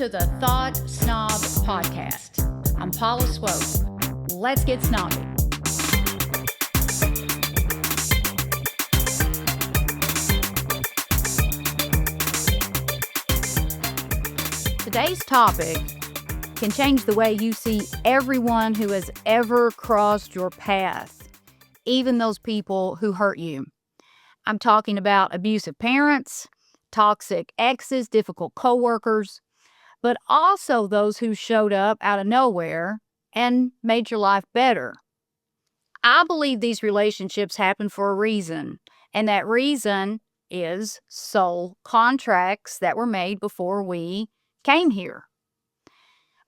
to the Thought SNOB Podcast. I'm Paula SNOB. Let's get snobby. Today's topic can change the way you see everyone who has ever crossed your path, even those people who hurt you. I'm talking about abusive parents, toxic exes, difficult coworkers, but also those who showed up out of nowhere and made your life better. I believe these relationships happen for a reason, and that reason is soul contracts that were made before we came here.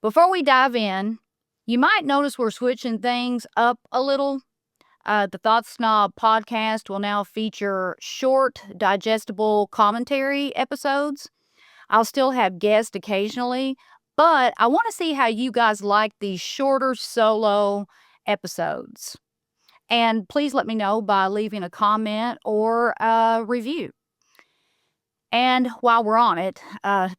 Before we dive in, you might notice we're switching things up a little. The Thought SNOB podcast will now feature short, digestible commentary episodes. I'll still have guests occasionally, but I want to see how you guys like these shorter solo episodes. And please let me know by leaving a comment or a review. And while we're on it,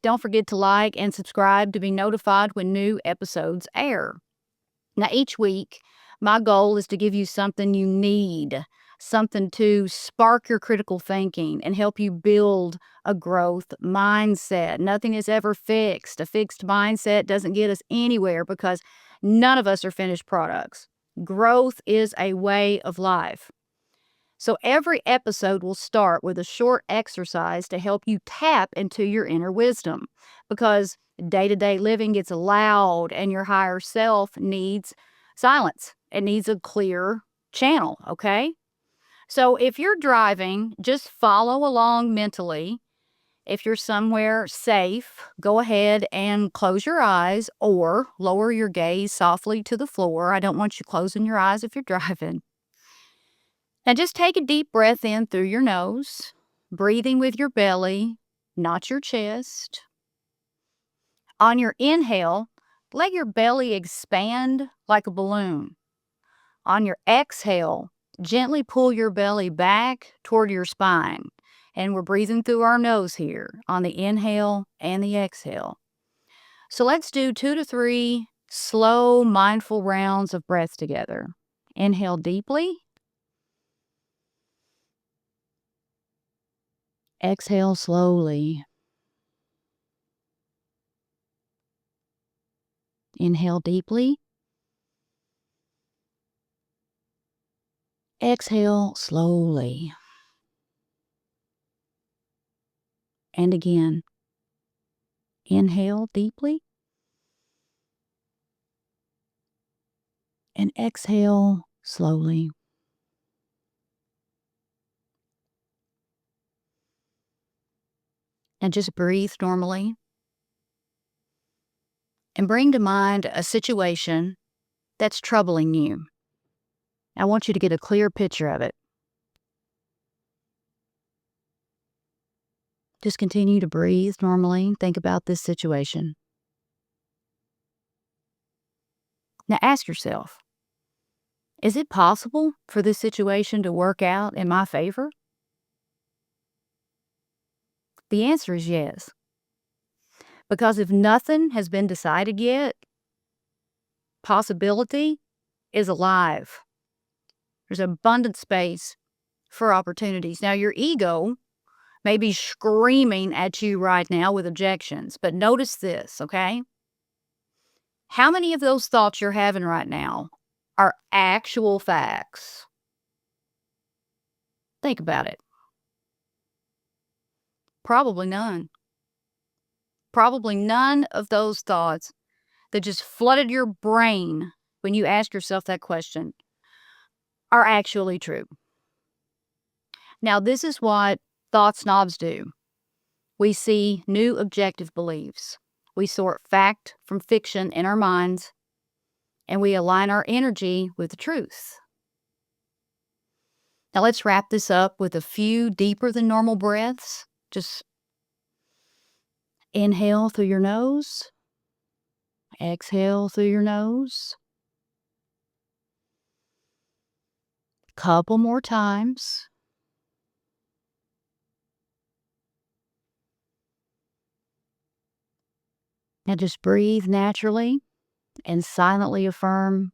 don't forget to like and subscribe to be notified when new episodes air. Now, each week, my goal is to give you something you need, something to spark your critical thinking and help you build a growth mindset. Nothing is ever fixed. A fixed mindset doesn't get us anywhere because none of us are finished products. Growth is a way of life. So every episode will start with a short exercise to help you tap into your inner wisdom, because day-to-day living gets loud and your higher self needs silence. It needs a clear channel, okay? So if you're driving, just follow along mentally. If you're somewhere safe, go ahead and close your eyes or lower your gaze softly to the floor. I don't want you closing your eyes if you're driving. Now just take a deep breath in through your nose, breathing with your belly, not your chest. On your inhale, let your belly expand like a balloon. On your exhale, gently pull your belly back toward your spine. And we're breathing through our nose here on the inhale and the exhale. So let's do 2 to 3 slow, mindful rounds of breath together. Inhale deeply. Exhale slowly. Inhale deeply. Exhale slowly. And again, inhale deeply. And exhale slowly. And just breathe normally. And bring to mind a situation that's troubling you. I want you to get a clear picture of it. Just continue to breathe normally. Think about this situation. Now ask yourself, is it possible for this situation to work out in my favor? The answer is yes. Because if nothing has been decided yet, possibility is alive. There's abundant space for opportunities. Now, your ego may be screaming at you right now with objections, but notice this, okay? How many of those thoughts you're having right now are actual facts? Think about it. Probably none. Probably none of those thoughts that just flooded your brain when you ask yourself that question are actually true. Now, this is what thought snobs do. We see new objective beliefs. We sort fact from fiction in our minds, and we align our energy with the truth. Now, let's wrap this up with a few deeper than normal breaths. Just inhale through your nose. Exhale through your nose. Couple more times. Now just breathe naturally and silently affirm,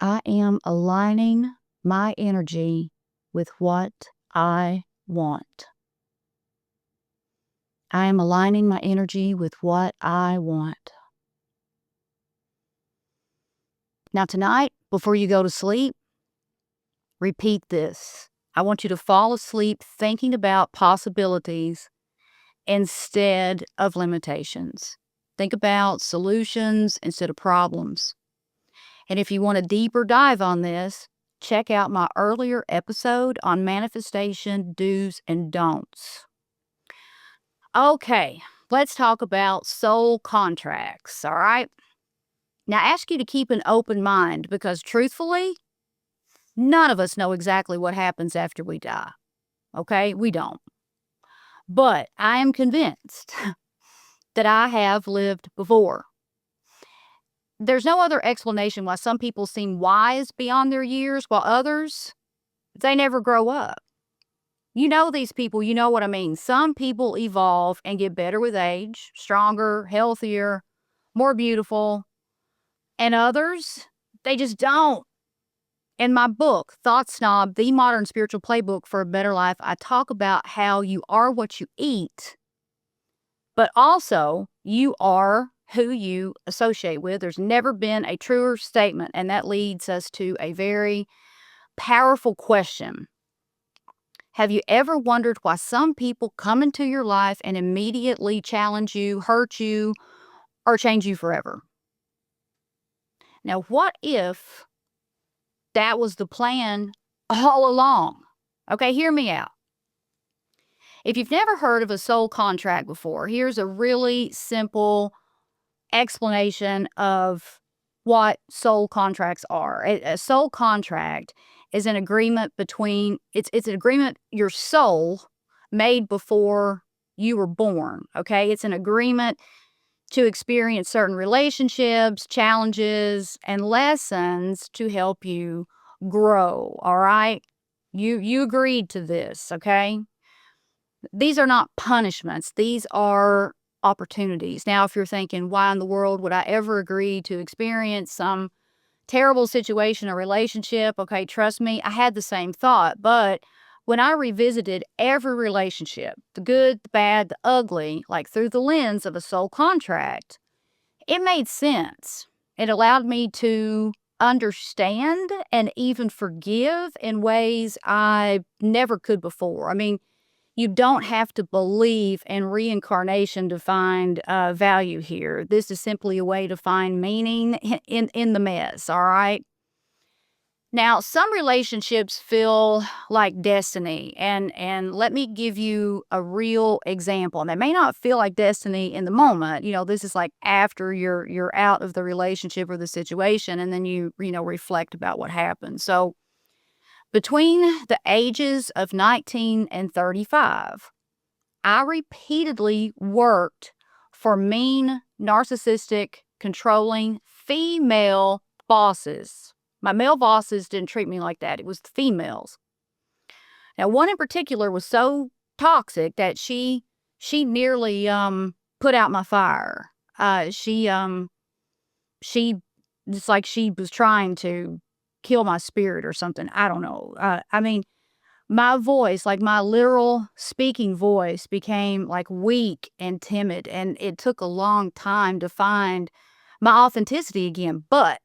I am aligning my energy with what I want. I am aligning my energy with what I want. Now tonight, before you go to sleep, repeat this. I want you to fall asleep thinking about possibilities instead of limitations. Think about solutions instead of problems. And if you want a deeper dive on this, check out my earlier episode on manifestation do's and don'ts. Okay, let's talk about soul contracts, all right? Now, I ask you to keep an open mind because truthfully, none of us know exactly what happens after we die, okay? We don't. But I am convinced that I have lived before. There's no other explanation why some people seem wise beyond their years while others, they never grow up. You know these people, you know what I mean. Some people evolve and get better with age, stronger, healthier, more beautiful, and others, they just don't. In my book, Thought SNOB, The Modern Spiritual Playbook for a Better Life, I talk about how you are what you eat, but also you are who you associate with. There's never been a truer statement, and that leads us to a very powerful question. Have you ever wondered why some people come into your life and immediately challenge you, hurt you, or change you forever? Now, what if that was the plan all along? Okay, hear me out. If you've never heard of a soul contract before, here's a really simple explanation of what soul contracts are. A soul contract is an agreement between, it's an agreement your soul made before you were born, okay? It's an agreement to experience certain relationships, challenges, and lessons to help you grow, all right? You agreed to this, okay? These are not punishments. These are opportunities. Now, if you're thinking, why in the world would I ever agree to experience some terrible situation or relationship? Okay, trust me, I had the same thought. But when I revisited every relationship, the good, the bad, the ugly, like through the lens of a soul contract, it made sense. It allowed me to understand and even forgive in ways I never could before. I mean, you don't have to believe in reincarnation to find value here. This is simply a way to find meaning in the mess, all right? Now, some relationships feel like destiny, and let me give you a real example. And they may not feel like destiny in the moment. You know, this is like after you're out of the relationship or the situation, and then you reflect about what happened. So, between the ages of 19 and 35, I repeatedly worked for mean, narcissistic, controlling female bosses. My male bosses didn't treat me like that. It was the females. Now, one in particular was so toxic that she nearly put out my fire. She it's like she was trying to kill my spirit or something. I don't know. I mean, my voice, like my literal speaking voice, became like weak and timid, and it took a long time to find my authenticity again. But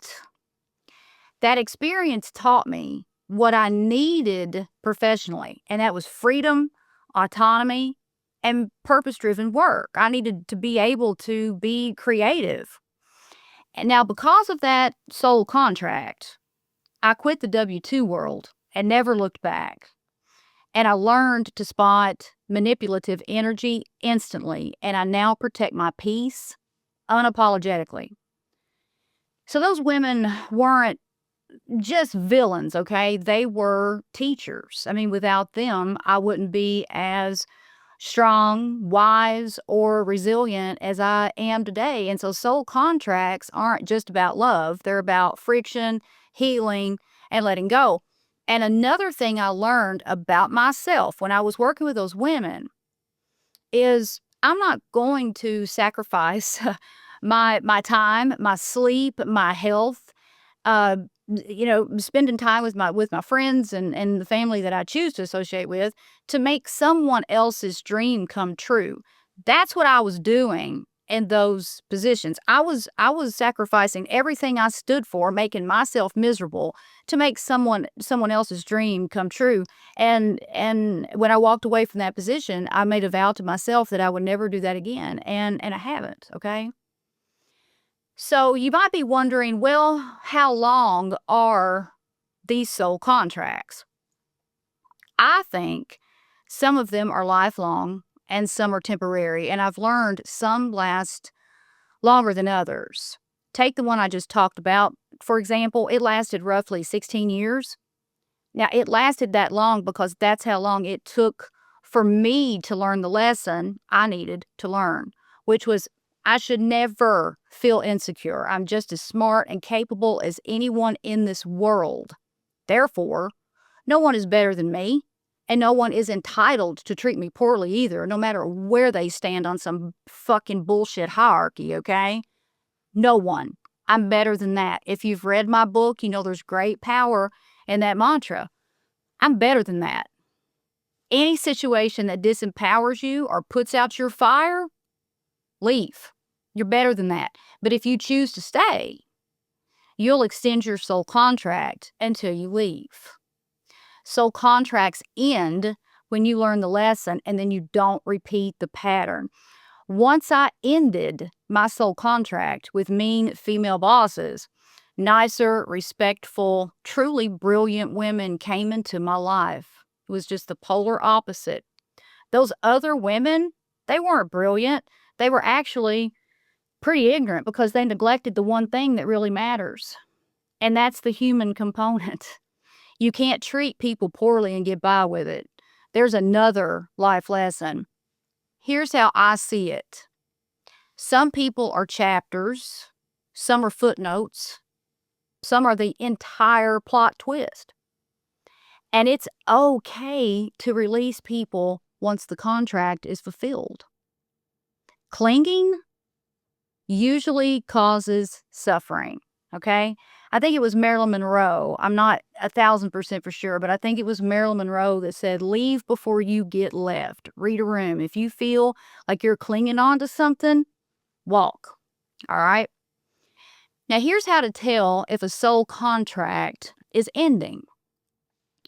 that experience taught me what I needed professionally, and that was freedom, autonomy, and purpose-driven work. I needed to be able to be creative. And now, because of that soul contract, I quit the W-2 world and never looked back. And I learned to spot manipulative energy instantly, and I now protect my peace unapologetically. So those women weren't just villains, okay? They were teachers. I mean, without them, I wouldn't be as strong, wise, or resilient as I am today. And so soul contracts aren't just about love. They're about friction, healing, and letting go. And another thing I learned about myself when I was working with those women is I'm not going to sacrifice my time, my sleep, my health, uh, spending time with my friends and the family that I choose to associate with to make someone else's dream come true. That's what I was doing in those positions. I was sacrificing everything I stood for, making myself miserable to make someone else's dream come true. And when I walked away from that position, I made a vow to myself that I would never do that again. And I haven't, okay? So you might be wondering, well, how long are these soul contracts? I think some of them are lifelong and some are temporary, and I've learned some last longer than others. Take the one I just talked about, for example, it lasted roughly 16 years. Now, it lasted that long because that's how long it took for me to learn the lesson I needed to learn, which was I should never feel insecure. I'm just as smart and capable as anyone in this world. Therefore, no one is better than me, and no one is entitled to treat me poorly either, no matter where they stand on some fucking bullshit hierarchy, okay? No one. I'm better than that. If you've read my book, you know there's great power in that mantra. I'm better than that. Any situation that disempowers you or puts out your fire, leave. You're better than that. But if you choose to stay, you'll extend your soul contract until you leave. Soul contracts end when you learn the lesson and then you don't repeat the pattern. Once I ended my soul contract with mean female bosses, nicer, respectful, truly brilliant women came into my life. It was just the polar opposite. Those other women, they weren't brilliant. They were actually pretty ignorant because they neglected the one thing that really matters, and that's the human component. You can't treat people poorly and get by with it. There's another life lesson. Here's how I see it. Some people are chapters, some are footnotes, some are the entire plot twist. And it's okay to release people once the contract is fulfilled. Clinging usually causes suffering, okay? I think it was Marilyn Monroe. I'm not 1,000% for sure, but I think it was Marilyn Monroe that said, leave before you get left. Read a room. If you feel like you're clinging on to something, walk, all right? Now, here's how to tell if a soul contract is ending.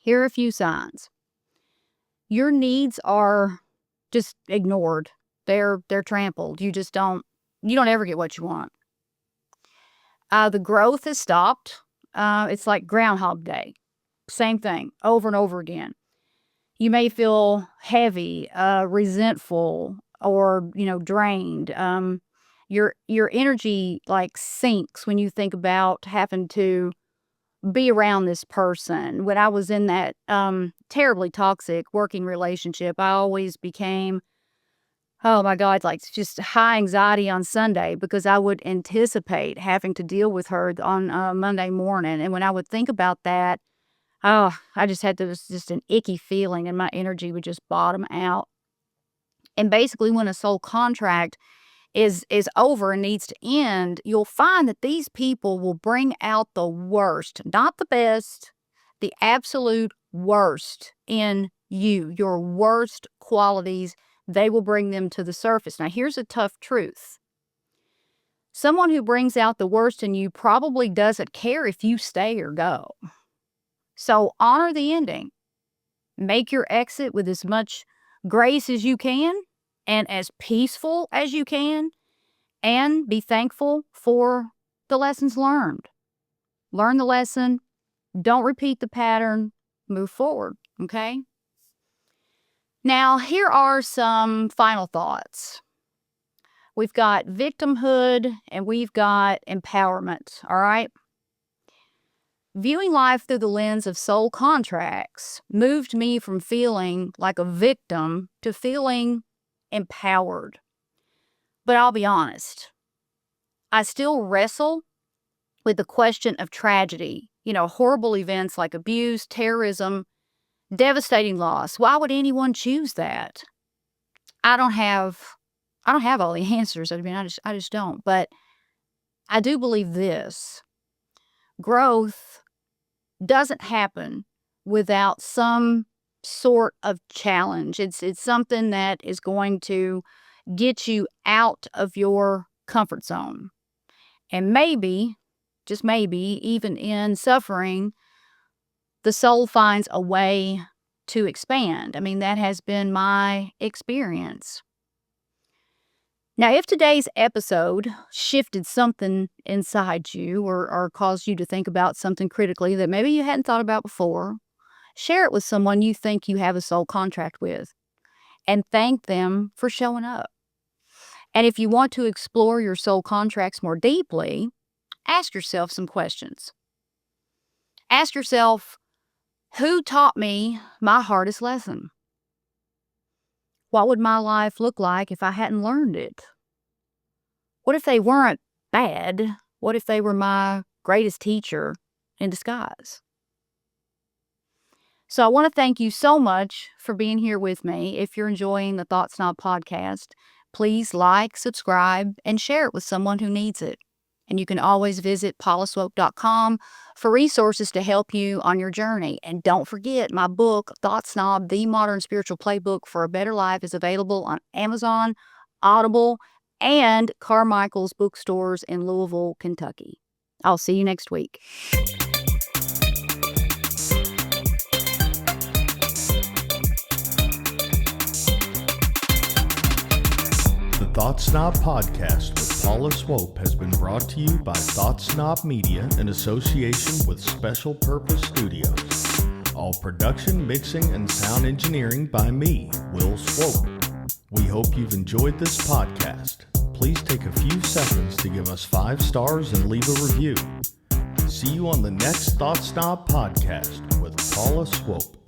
Here are a few signs. Your needs are just ignored. They're trampled. You don't ever get what you want. The growth has stopped. It's like Groundhog Day. Same thing over and over again. You may feel heavy, resentful, or, drained. Your energy like sinks when you think about having to be around this person. When I was in that terribly toxic working relationship, I always became, oh my God, like just high anxiety on Sunday because I would anticipate having to deal with her on Monday morning. And when I would think about that, oh, I just had this just an icky feeling and my energy would just bottom out. And basically when a soul contract is over and needs to end, you'll find that these people will bring out the worst, not the best, the absolute worst in you, your worst qualities. They will bring them to the surface. Now, here's a tough truth. Someone who brings out the worst in you probably doesn't care if you stay or go. So honor the ending. Make your exit with as much grace as you can and as peaceful as you can, and be thankful for the lessons learned. Learn the lesson. Don't repeat the pattern. Move forward, okay? Now, here are some final thoughts. We've got victimhood and we've got empowerment, all right? Viewing life through the lens of soul contracts moved me from feeling like a victim to feeling empowered. But I'll be honest, I still wrestle with the question of tragedy, horrible events like abuse, terrorism, devastating loss. Why would anyone choose that? I don't have I don't have all the answers. I mean, I just don't. But I do believe this. Growth doesn't happen without some sort of challenge. It's something that is going to get you out of your comfort zone. And maybe, just maybe, even in suffering, the soul finds a way to expand. I mean, that has been my experience. Now, if today's episode shifted something inside you or caused you to think about something critically that maybe you hadn't thought about before, share it with someone you think you have a soul contract with and thank them for showing up. And if you want to explore your soul contracts more deeply, ask yourself some questions. Ask yourself, who taught me my hardest lesson? What would my life look like if I hadn't learned it? What if they weren't bad? What if they were my greatest teacher in disguise? So I want to thank you so much for being here with me. If you're enjoying the Thought SNOB podcast, please like, subscribe, and share it with someone who needs it. And you can always visit paulaswope.com for resources to help you on your journey. And don't forget, my book, Thought SNOB, The Modern Spiritual Playbook for a Better Life, is available on Amazon, Audible, and Carmichael's bookstores in Louisville, Kentucky. I'll see you next week. The Thought SNOB Podcast with Paula Swope has been brought to you by Thought SNOB Media in association with Special Purpose Studios. All production, mixing, and sound engineering by me, Will Swope. We hope you've enjoyed this podcast. Please take a few seconds to give us 5 stars and leave a review. See you on the next Thought SNOB Podcast with Paula Swope.